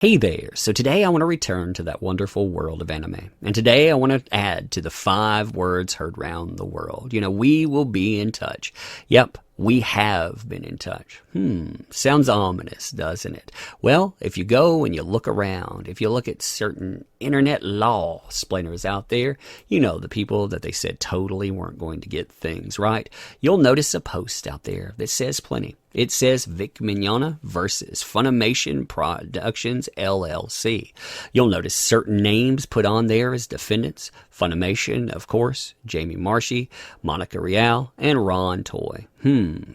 Hey there, so today I want to return to that wonderful world of anime. And today I want to add to the 5 words heard round the world. We will be in touch. Yep, we have been in touch. Sounds ominous, doesn't it? Well, if you go and you look around, if you look at certain internet law explainers out there, the people that they said totally weren't going to get things right, you'll notice a post out there that says plenty. It says MIGNOGNA versus Funimation Productions LLC. You'll notice certain names put on there as defendants. Funimation, of course, Jamie Marshy, Monica Rial, and Ron Toy.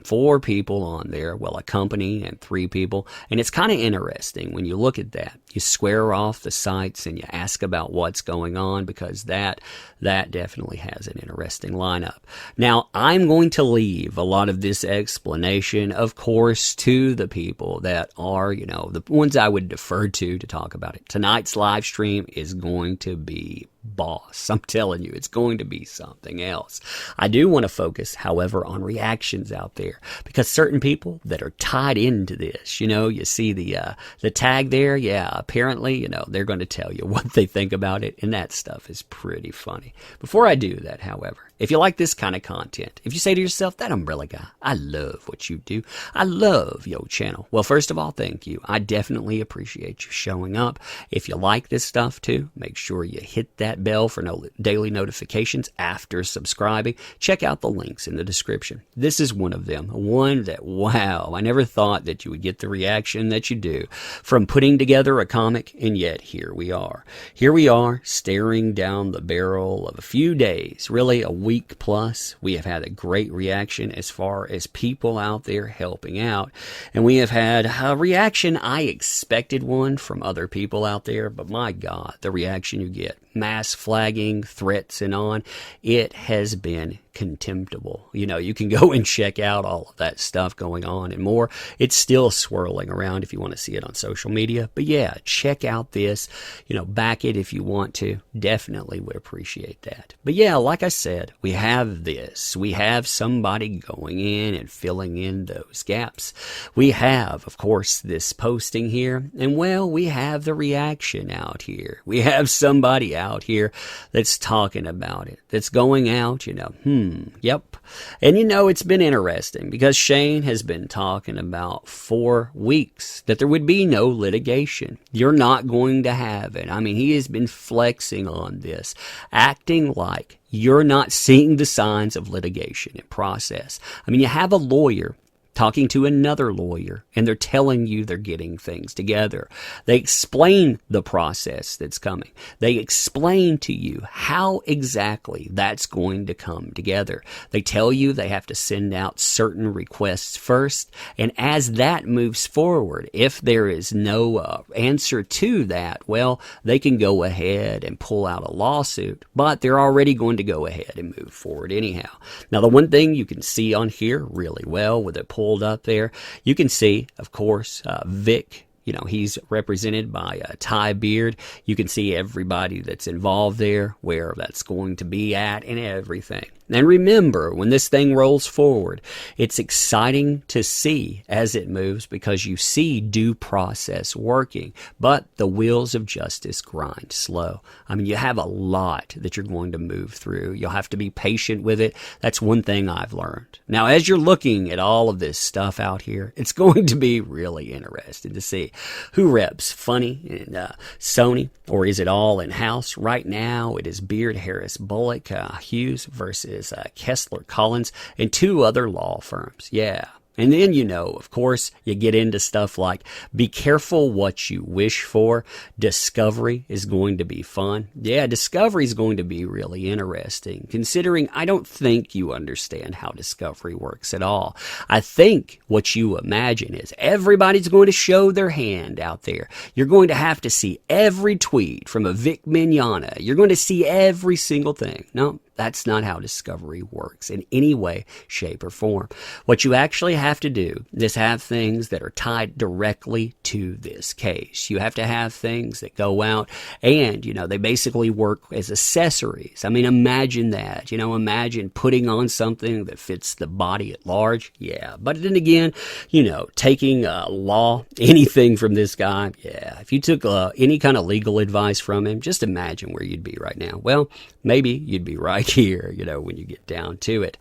4 people on there. Well, a company and 3 people. And it's kind of interesting when you look at that. You square off the sites and you ask about what's going on because that definitely has an interesting lineup. Now, I'm going to leave a lot of this explanation, of course, to the people that are, the ones I would defer to talk about it. Tonight's live stream is going to be boss. I'm telling you, it's going to be something else. I do want to focus, however, on reactions out there because certain people that are tied into this, you see the tag there. Yeah, apparently, they're going to tell you what they think about it, and that stuff is pretty funny. Before I do that, however, if you like this kind of content, if you say to yourself, that umbrella guy, I love what you do. I love your channel. Well, first of all, thank you. I definitely appreciate you showing up. If you like this stuff too, make sure you hit that bell for daily notifications after subscribing. Check out the links in the description. This is one of them. One that, wow, I never thought that you would get the reaction that you do from putting together a comic, and yet here we are. Here we are staring down the barrel of a few days, really a week plus. We have had a great reaction as far as people out there helping out, and we have had a reaction. I expected one from other people out there, but my God, the reaction you get, mass flagging, threats, and on, it has been contemptible. You can go and check out all of that stuff going on and more. It's still swirling around if you want to see it on social media. But yeah, check out this, back it if you want to. Definitely would appreciate that. But yeah, like I said, we have this. We have somebody going in and filling in those gaps. We have, of course, this posting here. And well, we have the reaction out here. We have somebody out here that's talking about it, that's going out, yep. And it's been interesting because Shane has been talking about for weeks that there would be no litigation. You're not going to have it. I mean, he has been flexing on this, acting like you're not seeing the signs of litigation in process. I mean, you have a lawyer talking to another lawyer, and they're telling you they're getting things together. They explain the process that's coming. They explain to you how exactly that's going to come together. They tell you they have to send out certain requests first, and as that moves forward, if there is no answer to that, well, they can go ahead and pull out a lawsuit, but they're already going to go ahead and move forward anyhow. Now, the one thing you can see on here really well with it pulled up there, you can see, of course, VIC. He's represented by Ty Beard. You can see everybody that's involved there, where that's going to be at, and everything. And remember, when this thing rolls forward, it's exciting to see as it moves because you see due process working, but the wheels of justice grind slow. I mean, you have a lot that you're going to move through. You'll have to be patient with it. That's one thing I've learned. Now, as you're looking at all of this stuff out here, it's going to be really interesting to see who reps Funny and Sony, or is it all in-house? Right now, it is Beard, Harris, Bullock, Hughes versus Kessler Collins and 2 other law firms. Yeah. And then, of course, you get into stuff like be careful what you wish for. Discovery is going to be fun. Yeah, Discovery is going to be really interesting, considering I don't think you understand how Discovery works at all. I think what you imagine is everybody's going to show their hand out there. You're going to have to see every tweet from a Vic Mignogna. You're going to see every single thing. No, That's not how discovery works in any way, shape, or form. What you actually have to do is have things that are tied directly to this case. You have to have things that go out and, they basically work as accessories. I mean, imagine that. Imagine putting on something that fits the body at large. Yeah. But then again, taking law, anything from this guy. Yeah. If you took any kind of legal advice from him, just imagine where you'd be right now. Well, maybe you'd be right here, when you get down to it.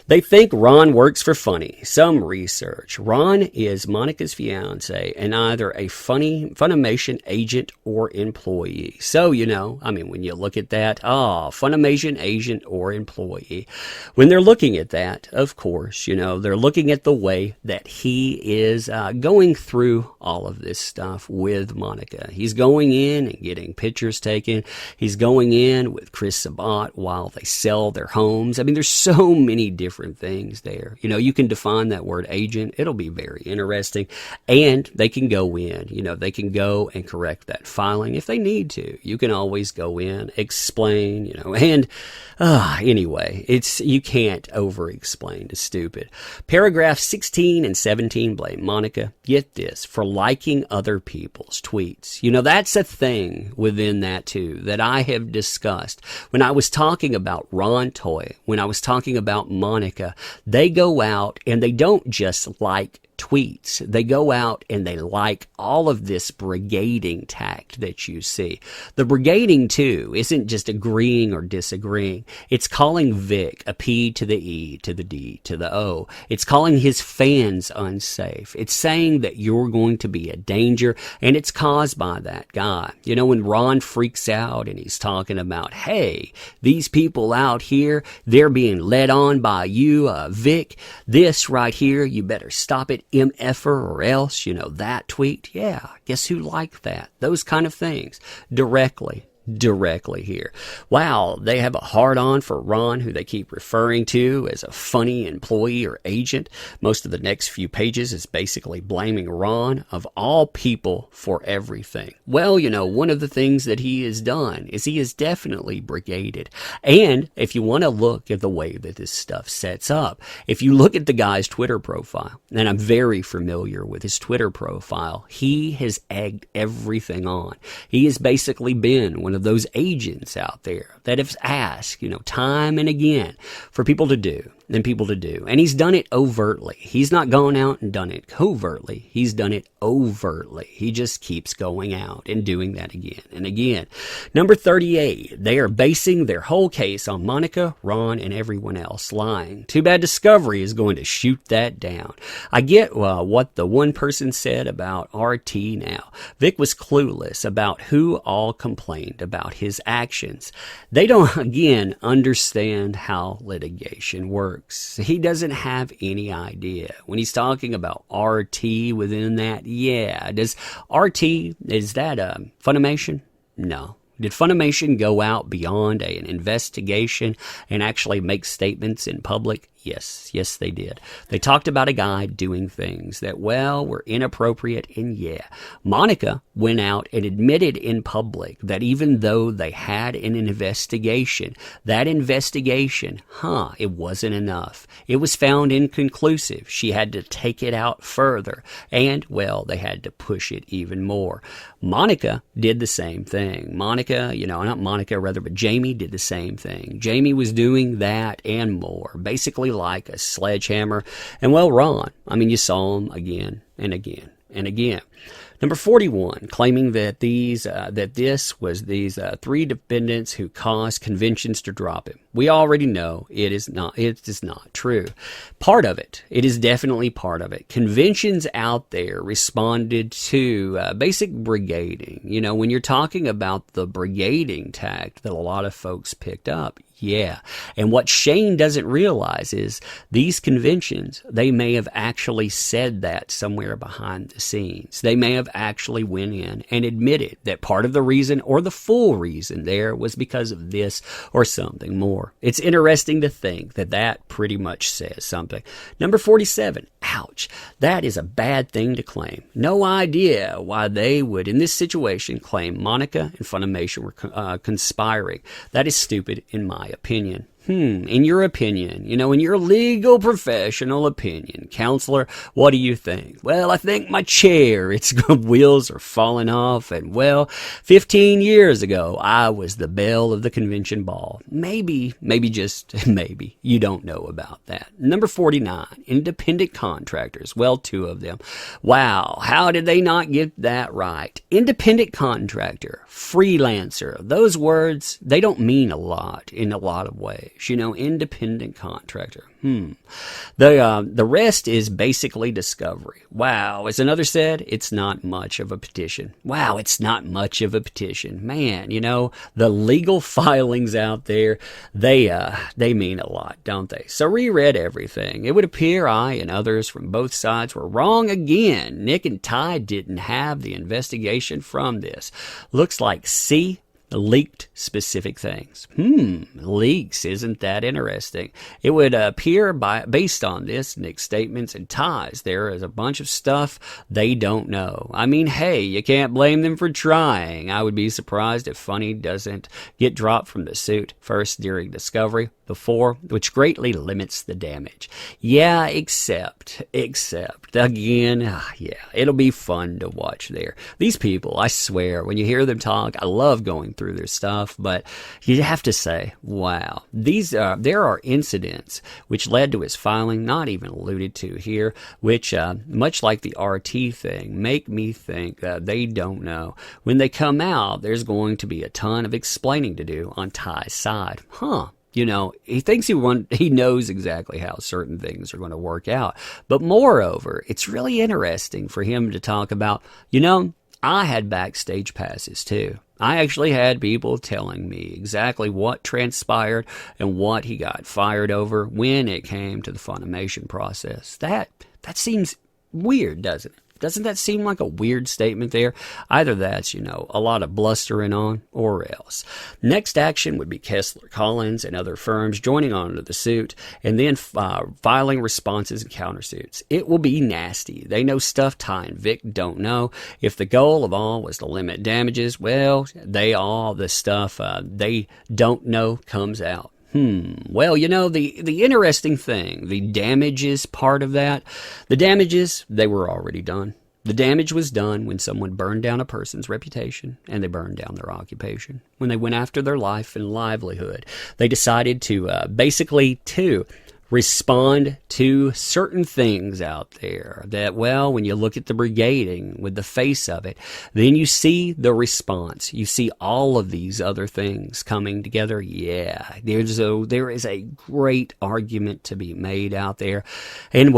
They think Ron works for Funny. Some research. Ron is Monica's fiance and either a Funimation agent or employee. So, when you look at that, Funimation agent or employee. When they're looking at that, of course, they're looking at the way that he is going through all of this stuff with Monica. He's going in and getting pictures taken. He's going in with Chris Sabat while they sell their homes. I mean, there's so many different things there. You can define that word agent. It'll be very interesting. And they can go in, they can go and correct that filing if they need to. You can always go in, explain, and anyway, you can't over-explain to stupid. Paragraph 16 and 17 blame Monica, get this, for liking other people's tweets. That's a thing within that too that I have discussed. When I was talking about Ron Toy, when I was talking about Monica, they go out and they don't just like tweets. They go out and they like all of this brigading tact that you see. The brigading, too, isn't just agreeing or disagreeing. It's calling Vic a P to the E to the D to the O. It's calling his fans unsafe. It's saying that you're going to be a danger, and it's caused by that guy. When Ron freaks out and he's talking about, hey, these people out here, they're being led on by you, Vic. This right here, you better stop it. MFer or else, that tweet. Yeah, guess who liked that? Those kind of things directly here. Wow, they have a hard-on for Ron, who they keep referring to as a funny employee or agent. Most of the next few pages is basically blaming Ron, of all people, for everything. Well, one of the things that he has done is he has definitely brigaded. And if you want to look at the way that this stuff sets up, if you look at the guy's Twitter profile, and I'm very familiar with his Twitter profile, he has egged everything on. He has basically been one of those agents out there that have asked, time and again for people to do. And he's done it overtly. He's not gone out and done it covertly. He's done it overtly. He just keeps going out and doing that again and again. Number 38, they are basing their whole case on Monica, Ron, and everyone else lying. Too bad Discovery is going to shoot that down. I get what the one person said about RT now. Vic was clueless about who all complained about his actions. They don't, again, understand how litigation works. He doesn't have any idea. When he's talking about RT within that, yeah. Does RT, is that Funimation? No. Did Funimation go out beyond an investigation and actually make statements in public? Yes, they did. They talked about a guy doing things that, were inappropriate, and Monica went out and admitted in public that even though they had an investigation, that investigation, it wasn't enough. It was found inconclusive. She had to take it out further, and, they had to push it even more. Monica did the same thing. But Jamie did the same thing. Jamie was doing that and more, basically like a sledgehammer. And Ron, you saw him again and again and again. Number 41, claiming that this was these three defendants who caused conventions to drop him. We already know it is not true. Part of it is definitely part of it. Conventions out there responded to basic brigading. When you're talking about the brigading tact that a lot of folks picked up, yeah. And what Shane doesn't realize is these conventions, they may have actually said that somewhere behind the scenes. They may have actually went in and admitted that part of the reason or the full reason there was because of this or something more. It's interesting to think that pretty much says something. Number 47, ouch. That is a bad thing to claim. No idea why they would, in this situation, claim Monica and Funimation were conspiring. That is stupid in my opinion. In your opinion, in your legal professional opinion, counselor, what do you think? Well, I think my chair, its wheels are falling off, and 15 years ago, I was the belle of the convention ball. Maybe just maybe, you don't know about that. Number 49, independent contractors. Well, 2 of them. Wow, how did they not get that right? Independent contractor, freelancer, those words, they don't mean a lot in a lot of ways. Independent contractor. The rest is basically discovery. Wow, as another said, it's not much of a petition. Wow, it's not much of a petition. Man, the legal filings out there, they mean a lot, don't they? So reread everything. It would appear I and others from both sides were wrong again. Nick and Ty didn't have the investigation from this. Looks like C, leaked specific things. Leaks, isn't that interesting? It would appear based on this, Nick's statements and Ty's, there is a bunch of stuff they don't know. I mean, hey, you can't blame them for trying. I would be surprised if Funny doesn't get dropped from the suit first during discovery, before, which greatly limits the damage. Yeah, except, again, it'll be fun to watch there. These people, I swear, when you hear them talk, I love going through their stuff, but you have to say, wow, there are incidents which led to his filing, not even alluded to here, which, much like the RT thing, make me think that they don't know. When they come out, there's going to be a ton of explaining to do on Ty's side. He thinks he knows exactly how certain things are going to work out. But moreover, it's really interesting for him to talk about, I had backstage passes too. I actually had people telling me exactly what transpired and what he got fired over when it came to the Funimation process. That seems weird, doesn't it? Doesn't that seem like a weird statement there? Either that's, a lot of blustering on, or else. Next action would be Kessler Collins and other firms joining on to the suit and then filing responses and countersuits. It will be nasty. They know stuff Ty and Vic don't know. If the goal of all was to limit damages, the stuff they don't know comes out. Well, the interesting thing, the damages part of that, the damages, they were already done. The damage was done when someone burned down a person's reputation and they burned down their occupation. When they went after their life and livelihood, they decided to respond to certain things out there that, when you look at the brigading with the face of it, then you see the response. You see all of these other things coming together. Yeah, there is a great argument to be made out there. And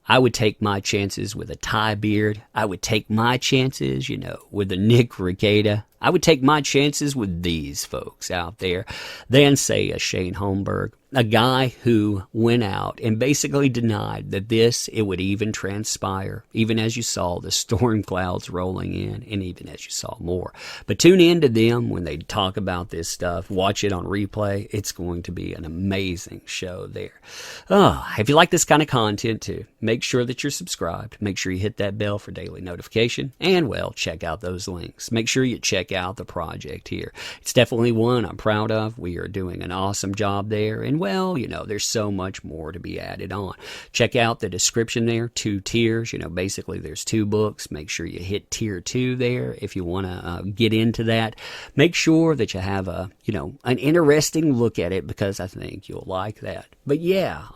I would take my chances with a Ty beard. I would take my chances, with a Nick REKIETA. I would take my chances with these folks out there than, say, a Shane Holmberg, a guy who went out and basically denied that it would even transpire, even as you saw the storm clouds rolling in and even as you saw more. But tune in to them when they talk about this stuff. Watch it on replay. It's going to be an amazing show there. If you like this kind of content too, make sure that you're subscribed. Make sure you hit that bell for daily notification and, check out those links. Make sure you check out the project here. It's definitely one I'm proud of. We are doing an awesome job there. And there's so much more to be added on. Check out the description there, 2 tiers. Basically there's 2 books. Make sure you hit tier 2 there if you want to get into that. Make sure that you have an interesting look at it because I think you'll like that. But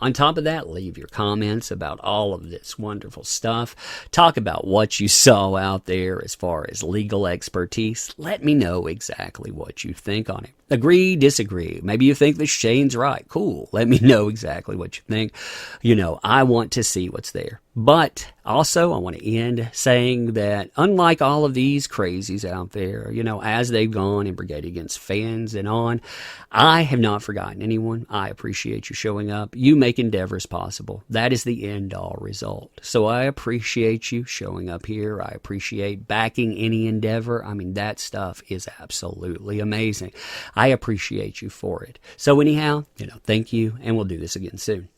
on top of that, leave your comments about all of this wonderful stuff. Talk about what you saw out there as far as legal expertise. Let me know exactly what you think on it. Agree, disagree. Maybe you think that Shane's right. Cool. Let me know exactly what you think. I want to see what's there. But also, I want to end saying that unlike all of these crazies out there, as they've gone and brigaded against fans and on, I have not forgotten anyone. I appreciate you showing up. You make endeavors possible. That is the end-all result. So I appreciate you showing up here. I appreciate backing any endeavor. I mean, that stuff is absolutely amazing. I appreciate you for it. So anyhow, thank you, and we'll do this again soon.